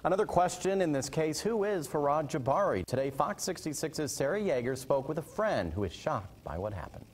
Another question in this case, who is Farhad Jabari? Today, Fox 66's Sarah Yeager spoke with a friend who is shocked by what happened.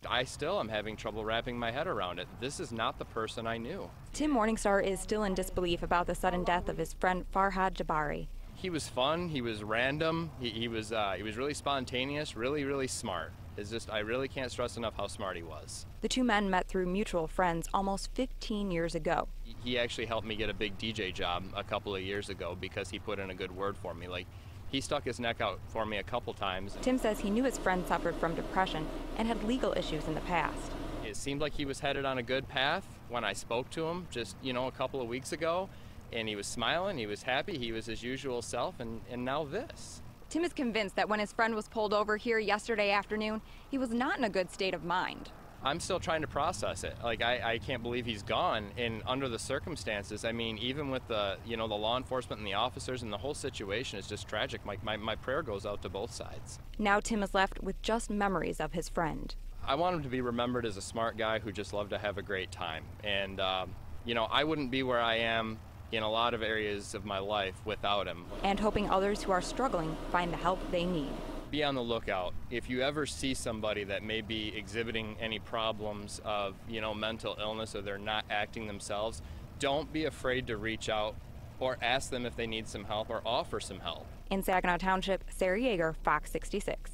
I still am having trouble wrapping my head around it. This is not the person I knew. Tim Morningstar is still in disbelief about the sudden death of his friend Farhad Jabari. He was fun, he was random, he was really spontaneous, really smart. It's just, I really can't stress enough how smart he was. The two men met through mutual friends almost 15 years ago. He actually helped me get a big DJ job a couple of years ago because he put in a good word for me. Like, he stuck his neck out for me a couple times. Tim says he knew his friend suffered from depression and had legal issues in the past. It seemed like he was headed on a good path when I spoke to him just, a couple of weeks ago. And he was smiling, he was happy, he was his usual self, and now this. Tim is convinced that when his friend was pulled over here yesterday afternoon, he was not in a good state of mind. I'm still trying to process it. Like, I can't believe he's gone, and under the circumstances, I mean, even with the, the law enforcement and the officers and the whole situation is just tragic. My prayer goes out to both sides. Now Tim is left with just memories of his friend. I want him to be remembered as a smart guy who just loved to have a great time. And, I wouldn't be where I am in a lot of areas of my life without him. And hoping others who are struggling find the help they need. Be on the lookout. If you ever see somebody that may be exhibiting any problems of, mental illness, or they're not acting themselves, don't be afraid to reach out or ask them if they need some help or offer some help. In Saginaw Township, Sarah Yeager, Fox 66.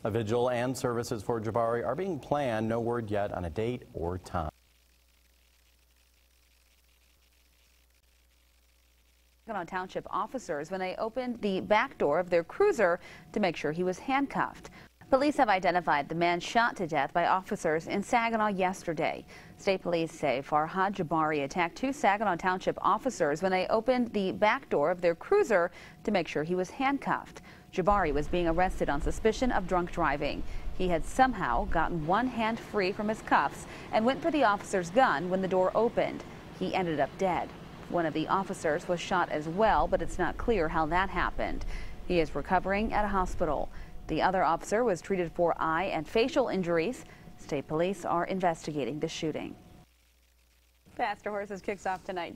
A vigil and services for Jabari are being planned. No word yet on a date or time. On Township officers when they opened the back door of their cruiser to make sure he was handcuffed. Police have identified the man shot to death by officers in Saginaw yesterday. State police say Farhad Jabari attacked two Saginaw Township officers when they opened the back door of their cruiser to make sure he was handcuffed. Jabari was being arrested on suspicion of drunk driving. He had somehow gotten one hand free from his cuffs and went for the officer's gun when the door opened. He ended up dead. One of the officers was shot as well, but it's not clear how that happened. He is recovering at a hospital. The other officer was treated for eye and facial injuries. State police are investigating the shooting. Faster Horses kicks off tonight.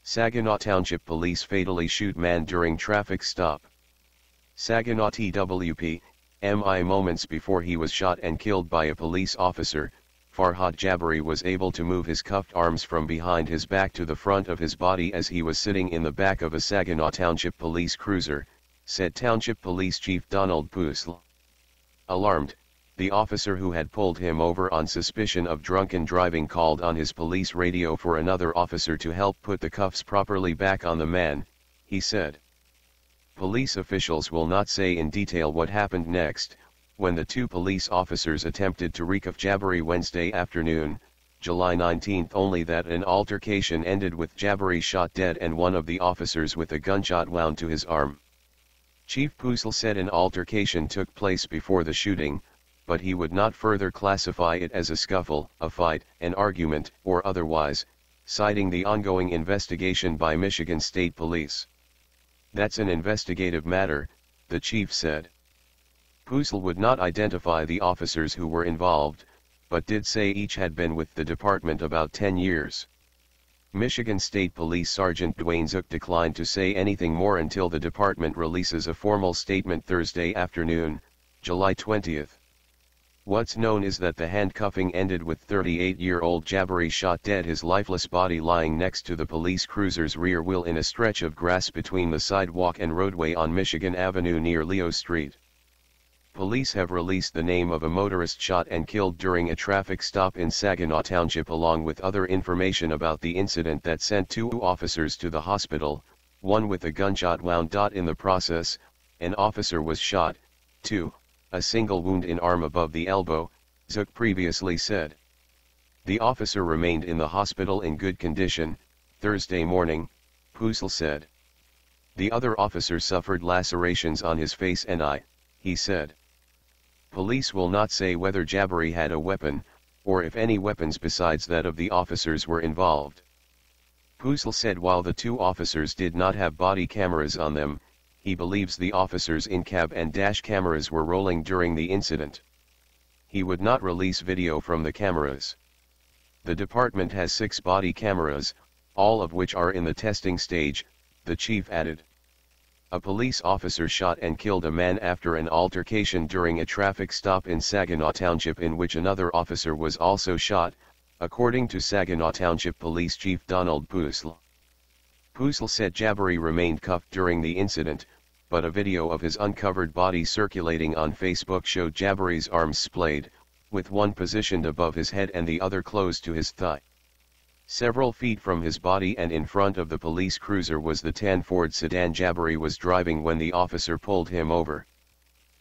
Saginaw Township Police fatally shoot man during traffic stop. Saginaw TWP, MI moments before he was shot and killed by a police officer, Farhad Jabari was able to move his cuffed arms from behind his back to the front of his body as he was sitting in the back of a Saginaw Township Police cruiser, said Township Police Chief Donald Pussel. Alarmed, the officer who had pulled him over on suspicion of drunken driving called on his police radio for another officer to help put the cuffs properly back on the man, he said. Police officials will not say in detail what happened next, when the two police officers attempted to recuff Jabari Wednesday afternoon, July 19, only that an altercation ended with Jabari shot dead and one of the officers with a gunshot wound to his arm. Chief Pussel said an altercation took place before the shooting, but he would not further classify it as a scuffle, a fight, an argument, or otherwise, citing the ongoing investigation by Michigan State Police. That's an investigative matter, the chief said. Pussel would not identify the officers who were involved, but did say each had been with the department about 10 years. Michigan State Police Sergeant Dwayne Zook declined to say anything more until the department releases a formal statement Thursday afternoon, July 20. What's known is that the handcuffing ended with 38-year-old Jabari shot dead, his lifeless body lying next to the police cruiser's rear wheel in a stretch of grass between the sidewalk and roadway on Michigan Avenue near Leo Street. Police have released the name of a motorist shot and killed during a traffic stop in Saginaw Township along with other information about the incident that sent two officers to the hospital, one with a gunshot wound. In the process, an officer was shot, two. A single wound in arm above the elbow, Zook previously said. The officer remained in the hospital in good condition, Thursday morning, Pussel said. The other officer suffered lacerations on his face and eye, he said. Police will not say whether Jabari had a weapon, or if any weapons besides that of the officers were involved. Pussel said while the two officers did not have body cameras on them, he believes the officers' in-cab and dash cameras were rolling during the incident. He would not release video from the cameras. The department has 6 body cameras, all of which are in the testing stage, the chief added. A police officer shot and killed a man after an altercation during a traffic stop in Saginaw Township in which another officer was also shot, according to Saginaw Township Police Chief Donald Pussel. Pussel said Jabari remained cuffed during the incident, but a video of his uncovered body circulating on Facebook showed Jabari's arms splayed, with one positioned above his head and the other close to his thigh. Several feet from his body and in front of the police cruiser was the tan Ford sedan Jabari was driving when the officer pulled him over.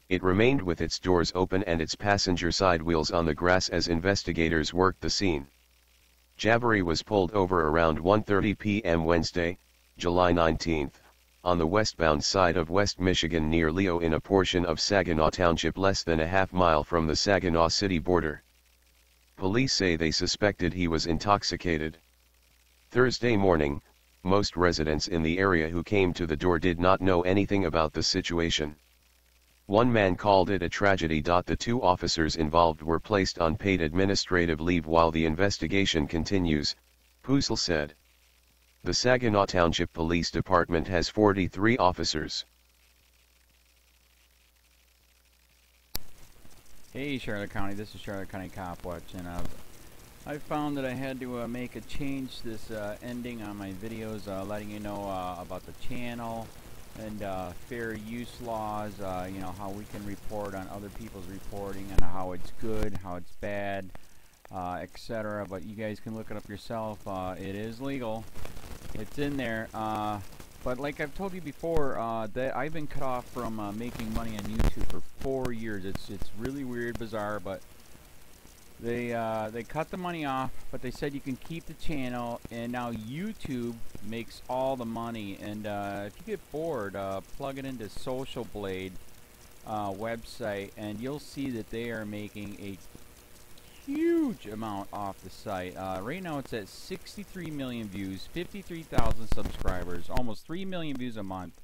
It remained with its doors open and its passenger side wheels on the grass as investigators worked the scene. Jabari was pulled over around 1:30 p.m. Wednesday, July 19, on the westbound side of West Michigan near Leo in a portion of Saginaw Township less than a half-mile from the Saginaw city border. Police say they suspected he was intoxicated. Thursday morning, most residents in the area who came to the door did not know anything about the situation. One man called it a tragedy. The 2 officers involved were placed on paid administrative leave while the investigation continues, Pussel said. The Saginaw Township Police Department has 43 officers. Hey Charlotte County, this is Charlotte County COPWATCH, and I found that I had to make a change this ending on my videos, letting you know about the channel and fair use laws, you know, how we can report on other people's reporting and how it's good, how it's bad, etc. But you guys can look it up yourself. It is legal. It's in there. But like I've told you before, that I've been cut off from making money on YouTube for 4 years. It's really weird, bizarre, but they cut the money off, but they said you can keep the channel, and now YouTube makes all the money. And if you get bored, plug it into Social Blade website, and you'll see that they are making a huge amount off the site. Right now it's at 63 million views, 53,000 subscribers, almost 3 million views a month.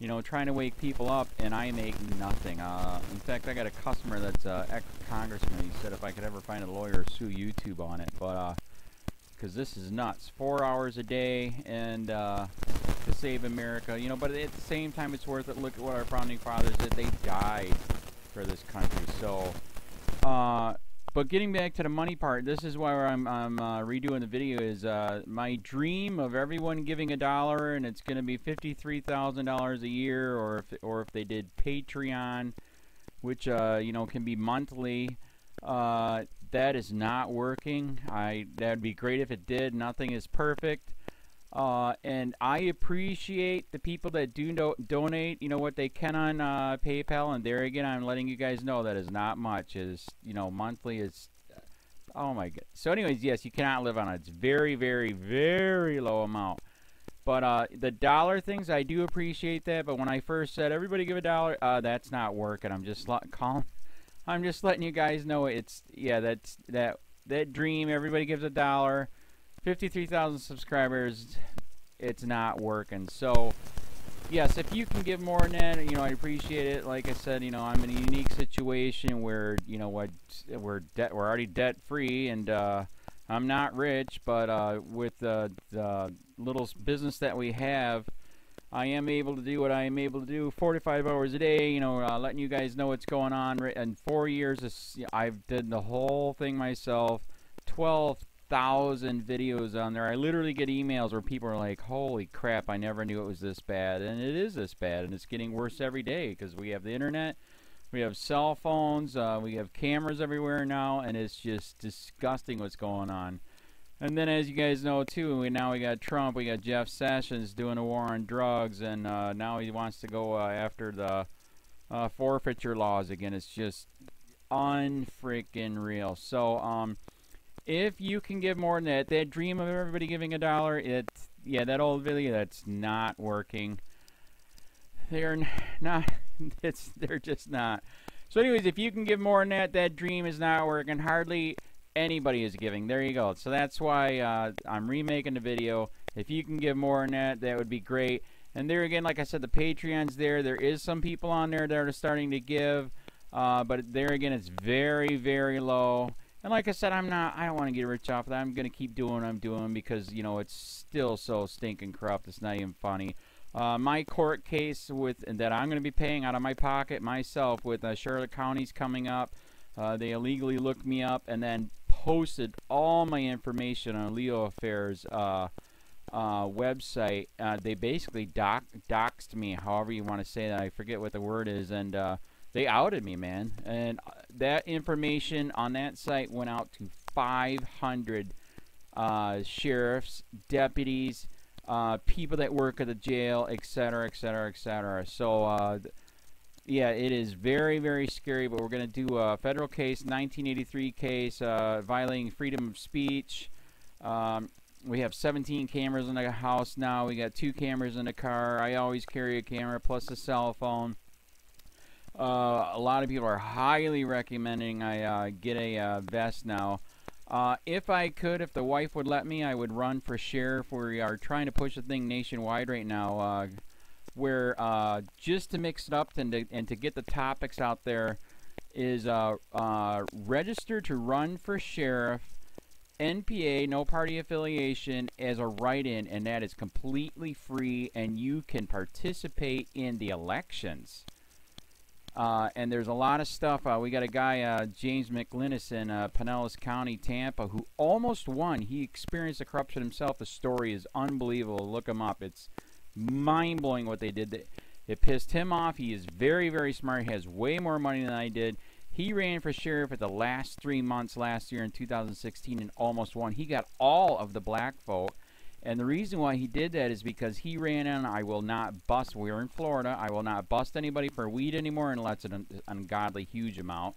You know, trying to wake people up, and I make nothing. In fact, I got a customer that's ex-congressman. He said if I could ever find a lawyer, sue YouTube on it. But because this is nuts. 4 hours a day, and to save America. You know, but at the same time, it's worth it. Look at what our founding fathers did. They died for this country. So, but getting back to the money part, this is why I'm redoing the video. Is my dream of everyone giving $1, and it's going to be $53,000 a year, or if they did Patreon, which you know, can be monthly. That is not working. That'd be great if it did. Nothing is perfect. And I appreciate the people that do donate, you know, what they can on PayPal. And there again, I'm letting you guys know that is not much. Is, you know, monthly is, oh my god. So anyways, yes, you cannot live on it. It's very, very, very low amount. But the dollar things, I do appreciate that. But when I first said everybody give $1, that's not working. I'm just letting you guys know it's, yeah, that dream. Everybody gives $1. 53,000 subscribers, it's not working. So, yes, if you can give more than that, you know, I appreciate it. Like I said, you know, I'm in a unique situation where, you know, we're already debt-free, and I'm not rich, but with the little business that we have, I am able to do what I am able to do 45 hours a day, you know, letting you guys know what's going on. In 4 years, I've did the whole thing myself, 12,000 videos on there. I literally get emails where people are like, holy crap, I never knew it was this bad. And it is this bad, and it's getting worse every day because we have the internet, we have cell phones, we have cameras everywhere now, and it's just disgusting what's going on. And then, as you guys know too, now we got Trump, we got Jeff Sessions doing a war on drugs, and now he wants to go after the forfeiture laws again. It's just unfreaking real. So if you can give more than that dream of everybody giving $1, yeah, that old video, that's not working. They're not. They're just not. So anyways, if you can give more than that dream is not working. Hardly anybody is giving. There you go. So that's why I'm remaking the video. If you can give more than that would be great. And there again, like I said, the Patreon's there. There is some people on there that are starting to give, but there again, it's very, very low. And like I said, I don't want to get rich off of that. I'm going to keep doing what I'm doing because, you know, it's still so stinking corrupt. It's not even funny. My court case that I'm going to be paying out of my pocket myself with Charlotte County's coming up. They illegally looked me up and then posted all my information on LEOAFFAIRS website. They basically doxed me, however you want to say that. I forget what the word is, and they outed me, man. And that information on that site went out to 500 sheriffs, deputies, people that work at the jail, etc., etc., etc. So, yeah, it is very, very scary, but we're going to do a federal case, 1983 case, violating freedom of speech. We have 17 cameras in the house now. We got 2 cameras in the car. I always carry a camera plus a cell phone. A lot of people are highly recommending I get a vest now. If I could, if the wife would let me, I would run for sheriff. We are trying to push the thing nationwide right now, where just to mix it up and to get the topics out there is register to run for sheriff, NPA, no party affiliation, as a write-in, and that is completely free, and you can participate in the elections. And there's a lot of stuff. We got a guy, James McLinnis in Pinellas County, Tampa, who almost won. He experienced the corruption himself. The story is unbelievable. Look him up. It's mind-blowing what they did. It pissed him off. He is very, very smart. He has way more money than I did. He ran for sheriff at the last 3 months last year in 2016 and almost won. He got all of the black vote. And the reason why he did that is because he ran in, I will not bust, we're in Florida, I will not bust anybody for weed anymore unless it's an ungodly huge amount,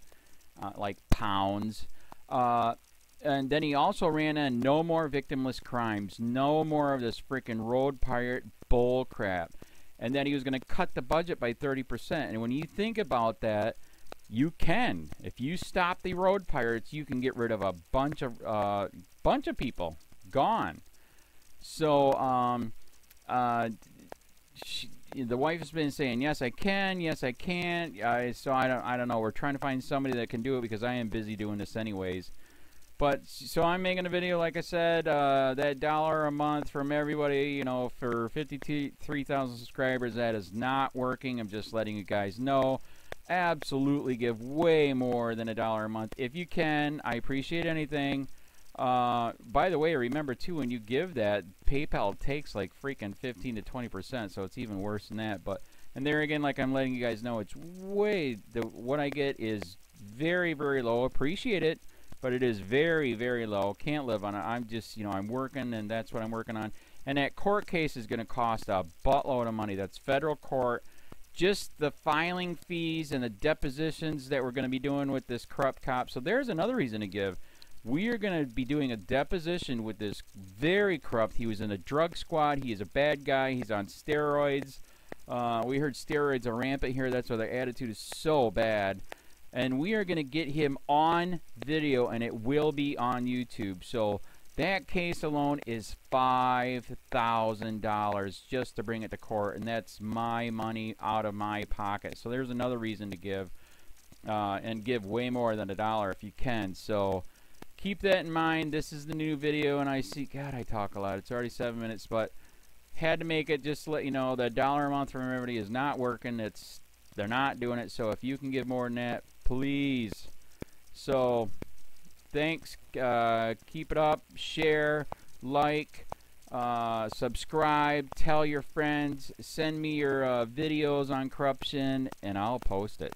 like pounds. And then he also ran in no more victimless crimes, no more of this freaking road pirate bull crap. And then he was going to cut the budget by 30%. And when you think about that, you can. If you stop the road pirates, you can get rid of a bunch of people. Gone. So, the wife has been saying, yes, I can, yes, I can't. So I don't know. We're trying to find somebody that can do it because I am busy doing this anyways. But, so I'm making a video, like I said, that $1 a month from everybody, you know, for 53,000 subscribers, that is not working. I'm just letting you guys know. Absolutely give way more than $1 a month. If you can, I appreciate anything. By the way, remember too, when you give that, PayPal takes like freaking 15 to 20%, so it's even worse than that. But, and there again, like I'm letting you guys know, it's way, what I get is very, very low. Appreciate it, but it is very, very low. Can't live on it. I'm just, you know, I'm working, and that's what I'm working on. And that court case is going to cost a buttload of money. That's federal court. Just the filing fees and the depositions that we're going to be doing with this corrupt cop. So there's another reason to give. We are going to be doing a deposition with this very corrupt. He was in a drug squad. He is a bad guy. He's on steroids. We heard steroids are rampant here. That's why their attitude is so bad. And we are going to get him on video, and it will be on YouTube. So that case alone is $5,000 just to bring it to court, and that's my money out of my pocket. So there's another reason to give, and give way more than $1 if you can. So keep that in mind. This is the new video, and I see, God, I talk a lot. It's already 7 minutes, but had to make it just to let you know that $1 a month from everybody is not working. They're not doing it. So if you can give more than that, please. So thanks. Keep it up. Share, like, subscribe, tell your friends, send me your videos on corruption, and I'll post it.